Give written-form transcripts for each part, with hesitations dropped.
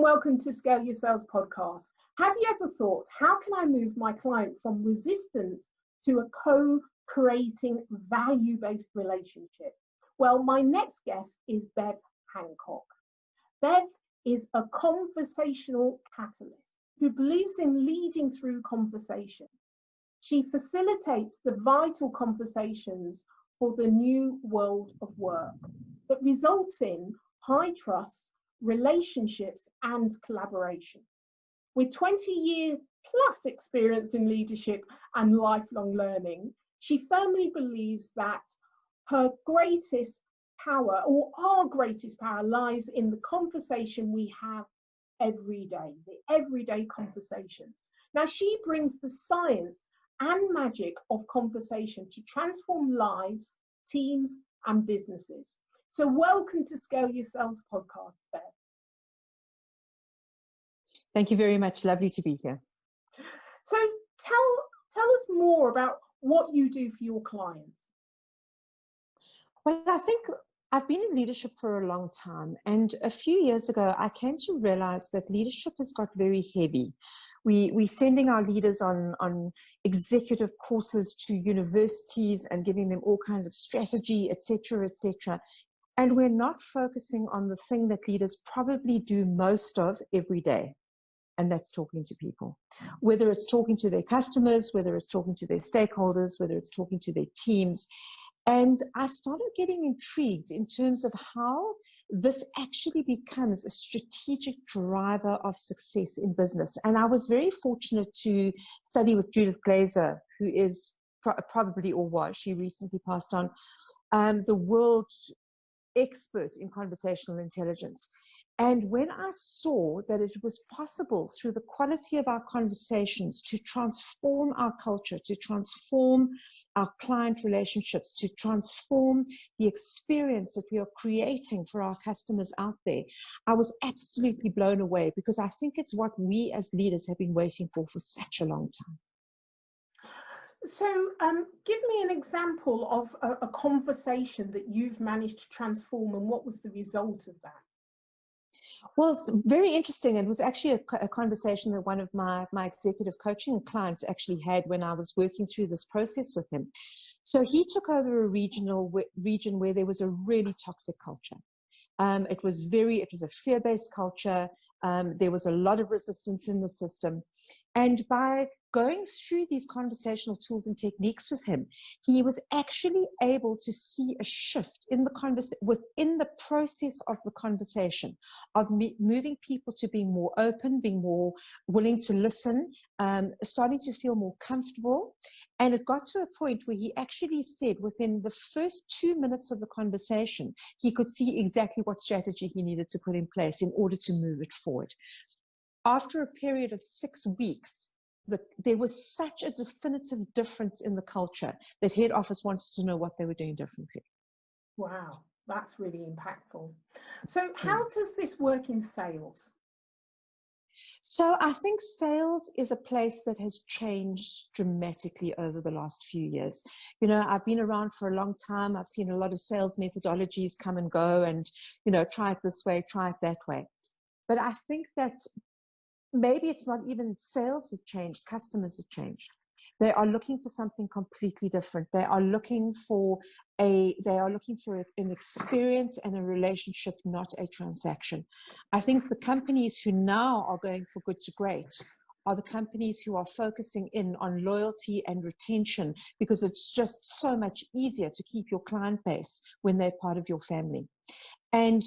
and welcome to Scale Your Sales podcast. Have you ever thought, how can I move my client from resistance to a co-creating value-based relationship? Well, my next guest is Bev Hancock. Bev is a conversational catalyst who believes in leading through conversation. She facilitates the vital conversations for the new world of work that results in high trust, relationships, and collaboration. With 20-year plus experience in leadership and lifelong learning, she firmly believes that her greatest power, or our greatest power, lies in the conversation we have every day, the everyday conversations. Now, she brings the science and magic of conversation to transform lives, teams, and businesses. So welcome to Scale Your Sales podcast, Bev. Thank you very much. Lovely to be here. So tell us more about what you do for your clients. Well, I think I've been in leadership for a long time, and a few years ago, I came to realize that leadership has got very heavy. We're sending our leaders on executive courses to universities and giving them all kinds of strategy, etc., etc. And we're not focusing on the thing that leaders probably do most of every day. And that's talking to people, whether it's talking to their customers, whether it's talking to their stakeholders, whether it's talking to their teams. And I started getting intrigued in terms of how this actually becomes a strategic driver of success in business. And I was very fortunate to study with Judith Glaser, who is probably, or was, she recently passed on, the world expert in conversational intelligence. And when I saw that it was possible through the quality of our conversations to transform our culture, to transform our client relationships, to transform the experience that we are creating for our customers out there, I was absolutely blown away, because I think it's what we as leaders have been waiting for such a long time. So give me an example of a conversation that you've managed to transform, and what was the result of that? Well, it's very interesting. It was actually a conversation that one of my executive coaching clients actually had when I was working through this process with him. So he took over a region where there was a really toxic culture. It was a fear-based culture. There was a lot of resistance in the system. And by going through these conversational tools and techniques with him, he was actually able to see a shift in the within the process of the conversation, of moving people to being more open, being more willing to listen, starting to feel more comfortable. And it got to a point where he actually said within the first 2 minutes of the conversation, he could see exactly what strategy he needed to put in place in order to move it forward. After a period of 6 weeks, there was such a definitive difference in the culture that head office wanted to know what they were doing differently. Wow, that's really impactful. So how does this work in sales? So I think sales is a place that has changed dramatically over the last few years. You know, I've been around for a long time. I've seen a lot of sales methodologies come and go and, you know, try it this way, try it that way. But I think that maybe it's not even sales have changed, customers have changed. They are looking for something completely different. They are looking for an experience and a relationship, not a transaction. I think the companies who now are going for good to great are the companies who are focusing in on loyalty and retention, because it's just so much easier to keep your client base when they're part of your family. And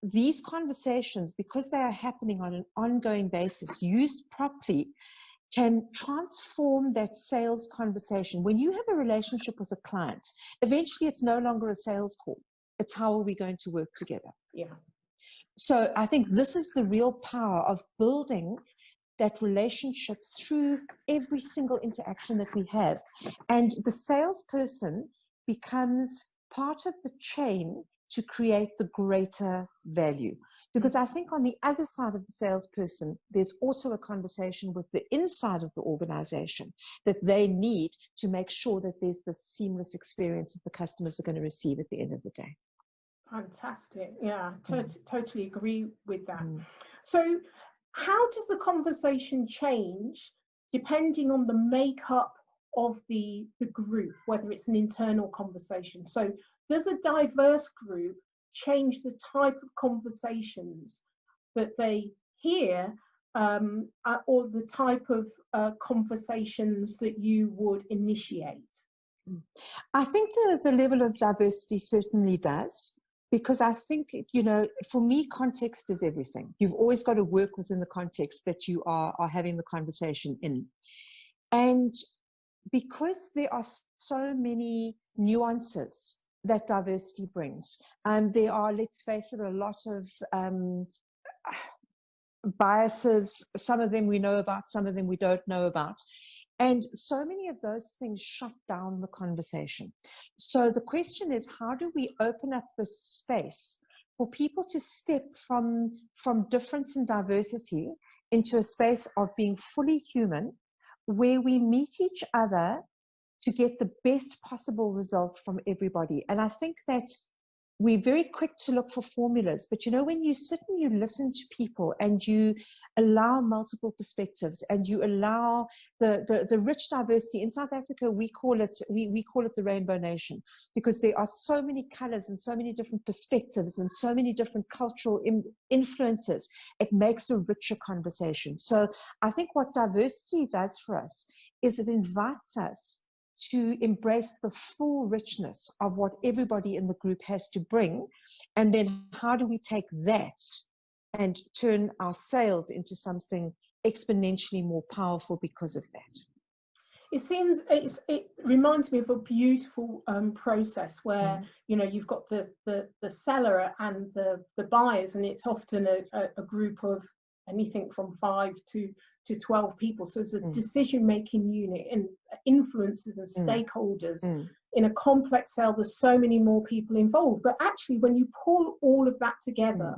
these conversations, because they are happening on an ongoing basis, used properly, can transform that sales conversation. When you have a relationship with a client, eventually it's no longer a sales call. It's how are we going to work together? Yeah. So I think this is the real power of building that relationship through every single interaction that we have. And the salesperson becomes part of the chain to create the greater value. Because I think on the other side of the salesperson, there's also a conversation with the inside of the organization that they need to make sure that there's the seamless experience that the customers are going to receive at the end of the day. Fantastic. Yeah, totally agree with that. Mm. So how does the conversation change depending on the makeup of the group, whether it's an internal conversation? So does a diverse group change the type of conversations that they hear, or the type of conversations that you would initiate? I think the level of diversity certainly does, because I think, you know, for me, context is everything. You've always got to work within the context that you are having the conversation in. And because there are so many nuances that diversity brings, there are, let's face it, a lot of biases. Some of them we know about, some of them we don't know about. And so many of those things shut down the conversation. So the question is, how do we open up the space for people to step from difference and diversity into a space of being fully human, where we meet each other to get the best possible result from everybody? And I think that we're very quick to look for formulas, but you know, when you sit and you listen to people and you allow multiple perspectives and you allow the rich diversity in South Africa, we call it the Rainbow Nation, because there are so many colors and so many different perspectives and so many different cultural influences. It makes a richer conversation. So I think what diversity does for us is it invites us to embrace the full richness of what everybody in the group has to bring. And then how do we take that and turn our sales into something exponentially more powerful because of that? It reminds me of a beautiful process where you know, you've got the seller and the buyers, and it's often a group of anything from 5 to 12 people. So it's a decision-making unit, and influencers and stakeholders. In a complex sale, there's so many more people involved. But actually, when you pull all of that together,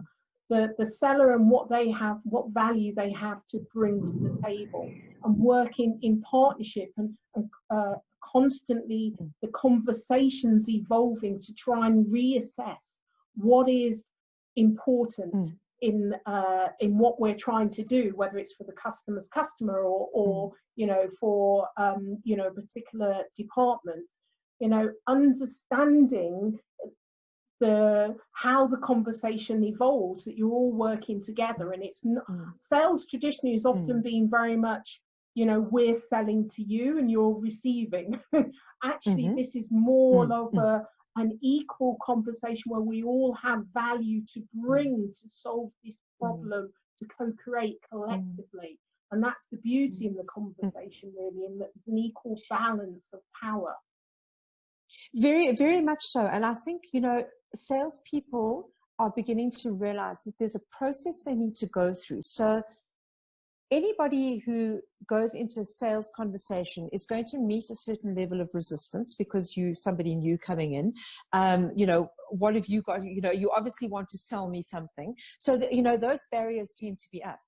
the seller and what they have, what value they have to bring to the table, and working in partnership, and constantly the conversations evolving to try and reassess what is important in what we're trying to do, whether it's for the customer's customer or you know, for you know, a particular department. You know, understanding how the conversation evolves, that you're all working together. And it's not, sales traditionally has often been very much, you know, we're selling to you and you're receiving. Actually, this is more of an equal conversation where we all have value to bring to solve this problem, to co-create collectively. And that's the beauty in the conversation, really, in that there's an equal balance of power. Very, very much so. And I think, you know, salespeople are beginning to realize that there's a process they need to go through. So anybody who goes into a sales conversation is going to meet a certain level of resistance, because somebody new coming in. You know, what have you got? You know, you obviously want to sell me something. So that, you know, those barriers tend to be up.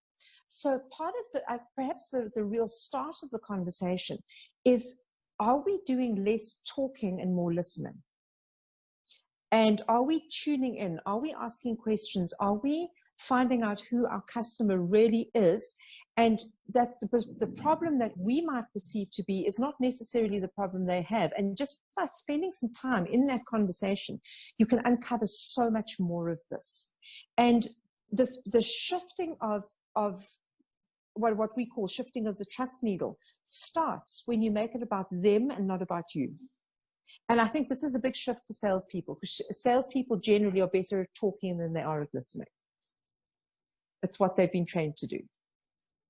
So part of perhaps the real start of the conversation is, are we doing less talking and more listening? And are we tuning in? Are we asking questions? Are we finding out who our customer really is? And that the problem that we might perceive to be is not necessarily the problem they have. And just by spending some time in that conversation, you can uncover so much more of this. And the shifting of what we call shifting of the trust needle starts when you make it about them and not about you. And I think this is a big shift for salespeople, because salespeople generally are better at talking than they are at listening. It's what they've been trained to do.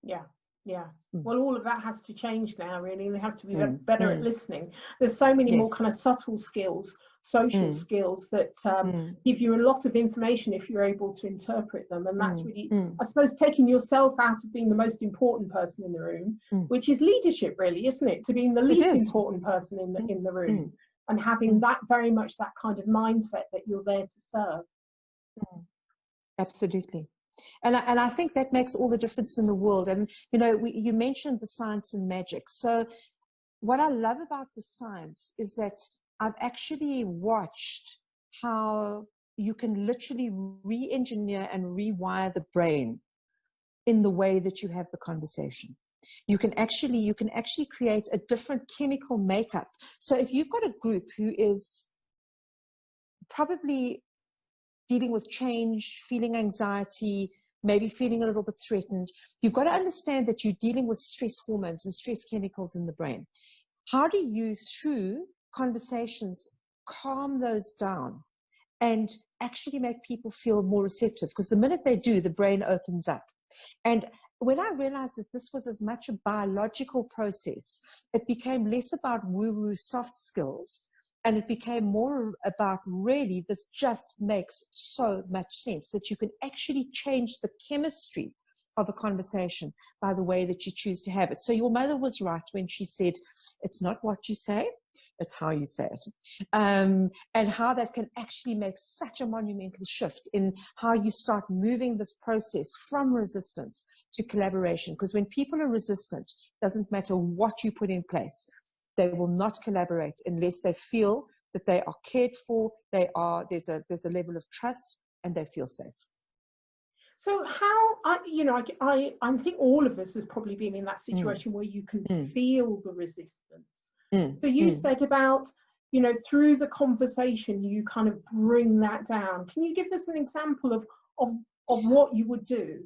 Yeah. Well, all of that has to change now, really. They have to be better at listening. There's so many more kind of subtle skills, social skills, that give you a lot of information if you're able to interpret them. And that's really, I suppose, taking yourself out of being the most important person in the room, which is leadership, really, isn't it? To being the least important person in the room, and having that very much that kind of mindset that you're there to serve. Absolutely. And I think that makes all the difference in the world. And, you know, you mentioned the science and magic. So what I love about the science is that I've actually watched how you can literally re-engineer and rewire the brain in the way that you have the conversation. You can actually create a different chemical makeup. So if you've got a group who is probably dealing with change, feeling anxiety, maybe feeling a little bit threatened, you've got to understand that you're dealing with stress hormones and stress chemicals in the brain. How do you, through conversations, calm those down and actually make people feel more receptive? Because the minute they do, the brain opens up. And when I realized that this was as much a biological process, it became less about woo-woo soft skills, and it became more about really, this just makes so much sense that you can actually change the chemistry of a conversation by the way that you choose to have it. So your mother was right when she said, it's not what you say, it's how you say it. And how that can actually make such a monumental shift in how you start moving this process from resistance to collaboration. Because when people are resistant, doesn't matter what you put in place, they will not collaborate unless they feel that they are cared for, there's a level of trust, and they feel safe. So how, I think all of us has probably been in that situation where you can feel the resistance. So you said about, through the conversation, you kind of bring that down. Can you give us an example of what you would do?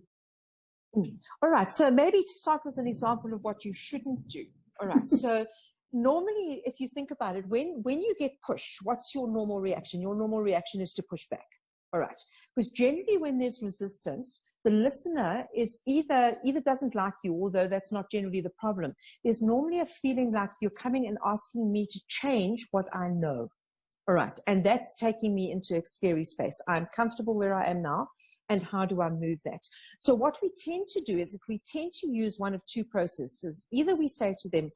All right. So maybe to start with an example of what you shouldn't do. All right. So normally, if you think about it, when you get pushed, what's your normal reaction? Your normal reaction is to push back. All right. Because generally when there's resistance, the listener is either doesn't like you, although that's not generally the problem. There's normally a feeling like you're coming and asking me to change what I know. All right. And that's taking me into a scary space. I'm comfortable where I am now. And how do I move that? So what we tend to do is that we tend to use one of two processes. Either we say to them,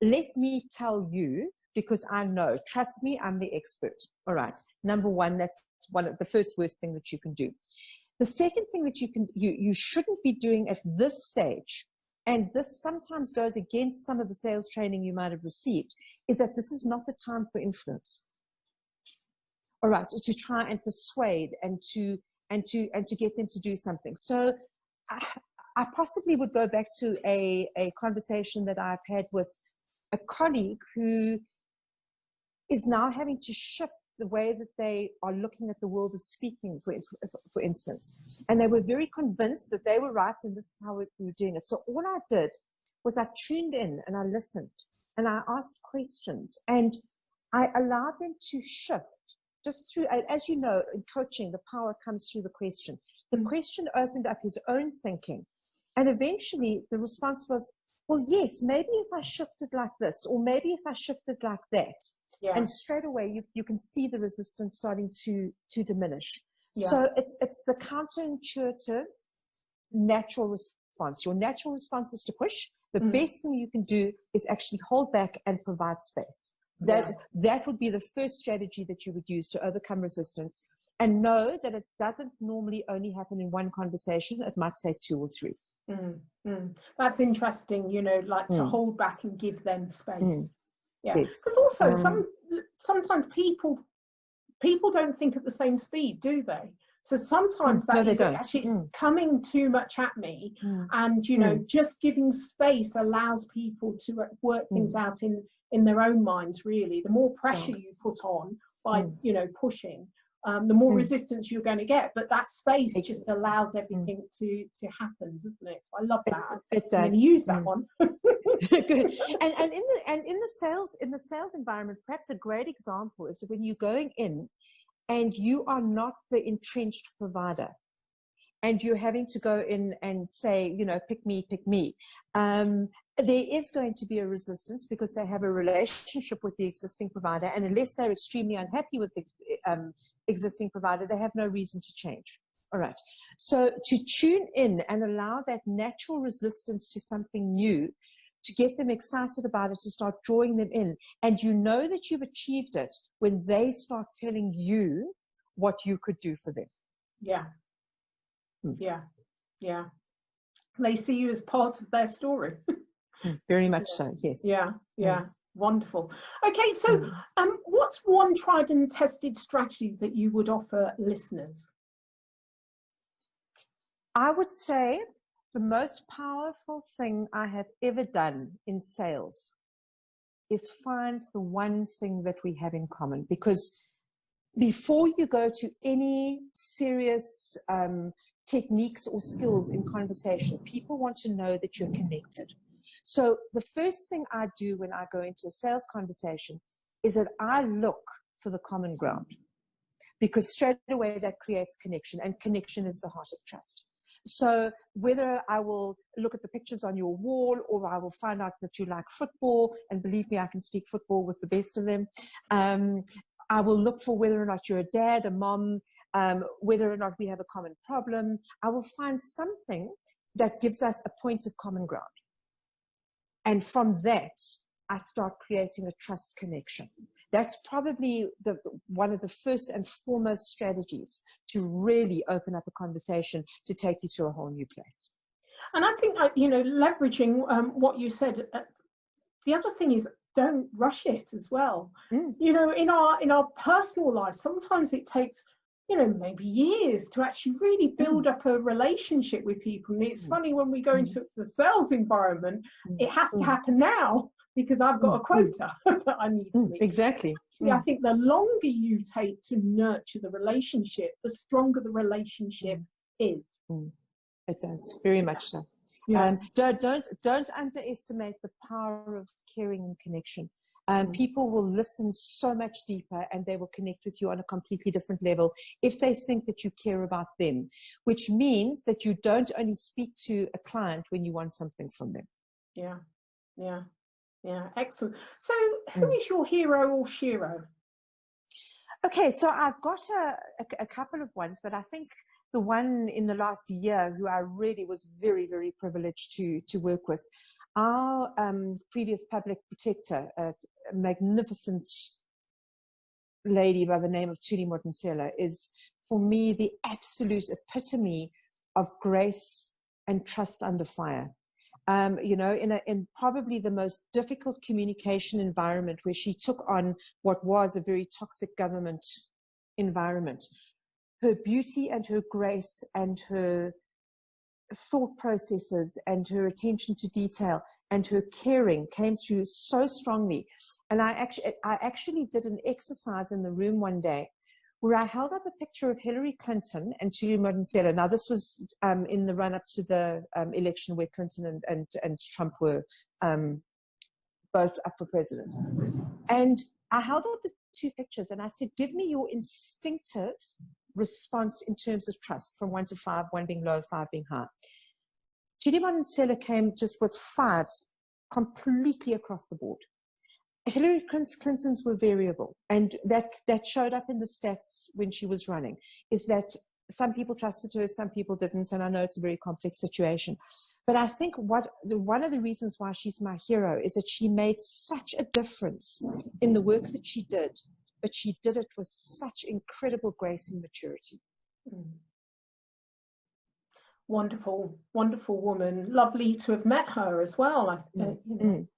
let me tell you, because I know, trust me, I'm the expert. All right. Number one, that's one of the first worst thing that you can do. The second thing that you shouldn't be doing at this stage, and this sometimes goes against some of the sales training you might have received, is that this is not the time for influence. All right, to try and persuade and to get them to do something. So I possibly would go back to a conversation that I've had with a colleague who is now having to shift the way that they are looking at the world of speaking, for instance. And they were very convinced that they were right and this is how we were doing it. So all I did was I tuned in and I listened and I asked questions and I allowed them to shift just through, as you know, in coaching, the power comes through the question. The question opened up his own thinking. And eventually the response was, well, yes, maybe if I shifted like this, or maybe if I shifted like that. Yeah. And straight away, you can see the resistance starting to diminish. Yeah. So it's the counterintuitive natural response. Your natural response is to push. The best thing you can do is actually hold back and provide space. That would be the first strategy that you would use to overcome resistance, and know that it doesn't normally only happen in one conversation. It might take 2 or 3. That's interesting, to hold back and give them space. Yeah, because yes. Also sometimes people don't think at the same speed, do they? So sometimes that is actually it's coming too much at me, and just giving space allows people to work things out in their own minds. Really, the more pressure you put on by pushing, the more resistance you're going to get. But that space just allows everything to happen, doesn't it? So I love that. It does. I'm going to use that one. Good. And in the sales environment, perhaps a great example is when you're going in and you are not the entrenched provider, and you're having to go in and say, pick me. There is going to be a resistance because they have a relationship with the existing provider, and unless they're extremely unhappy with the existing provider, they have no reason to change. All right. So to tune in and allow that natural resistance to something new, to get them excited about it, to start drawing them in, and that you've achieved it when they start telling you what you could do for them. Yeah. Yeah. They see you as part of their story. Very much so, yes. Yeah. Wonderful. Okay, so what's one tried and tested strategy that you would offer listeners? I would say the most powerful thing I have ever done in sales is find the one thing that we have in common. Because before you go to any serious techniques or skills in conversation, people want to know that you're connected. So the first thing I do when I go into a sales conversation is that I look for the common ground, because straight away that creates connection, and connection is the heart of trust. So whether I will look at the pictures on your wall, or I will find out that you like football, and believe me, I can speak football with the best of them. I will look for whether or not you're a dad, a mom, whether or not we have a common problem. I will find something that gives us a point of common ground. And from that, I start creating a trust connection. That's probably one of the first and foremost strategies to really open up a conversation to take you to a whole new place. And I think, leveraging what you said, the other thing is don't rush it as well. In our personal life, sometimes it takes, maybe years to actually really build up a relationship with people. And it's funny, when we go into the sales environment, it has to happen now, because I've got a quota that I need to meet. Exactly. I think the longer you take to nurture the relationship, the stronger the relationship is. It does, very much so. Yeah. Don't underestimate the power of caring and connection. People will listen so much deeper, and they will connect with you on a completely different level if they think that you care about them, which means that you don't only speak to a client when you want something from them. Yeah, excellent. So who is your hero or shero? Okay, so I've got a couple of ones, but I think the one in the last year who I really was very, very privileged to work with, our previous public protector, a magnificent lady by the name of Tuli Modensela, is for me the absolute epitome of grace and trust under fire. In probably the most difficult communication environment, where she took on what was a very toxic government environment, her beauty and her grace and her thought processes and her attention to detail and her caring came through so strongly. And I actually did an exercise in the room one day where I held up a picture of Hillary Clinton and Tuli Modensela. Now, this was in the run-up to the election where Clinton and Trump were both up for president. And I held up the two pictures and I said, give me your instinctive response in terms of trust, from 1 to 5, 1 being low, 5 being high. Tuli Modensela came just with 5s completely across the board. Hillary Clinton's were variable, and that showed up in the stats when she was running, is that some people trusted her, some people didn't, and I know it's a very complex situation. But I think one of the reasons why she's my hero is that she made such a difference in the work that she did, but she did it with such incredible grace and maturity. Wonderful, wonderful woman. Lovely to have met her as well.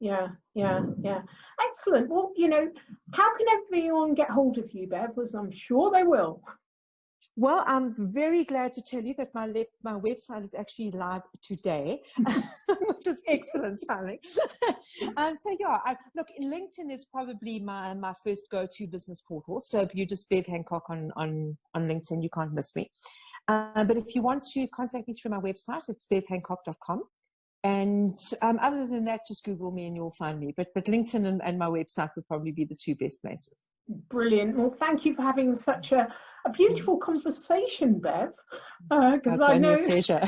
Yeah. Excellent. Well, how can everyone get hold of you, Bev? As I'm sure they will. Well, I'm very glad to tell you that my website is actually live today, which was excellent timing. Look, LinkedIn is probably my first go-to business portal. So if you just Bev Hancock on LinkedIn, you can't miss me. But if you want to contact me through my website, it's bevhancock.com. And other than that, just Google me and you'll find me. But LinkedIn and my website would probably be the two best places. Brilliant. Well, thank you for having such a beautiful conversation, Bev. That's only a pleasure.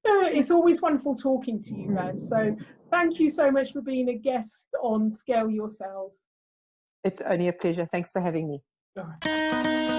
It's always wonderful talking to you, Bev. So thank you so much for being a guest on Scale Your Sales. It's only a pleasure. Thanks for having me. All right.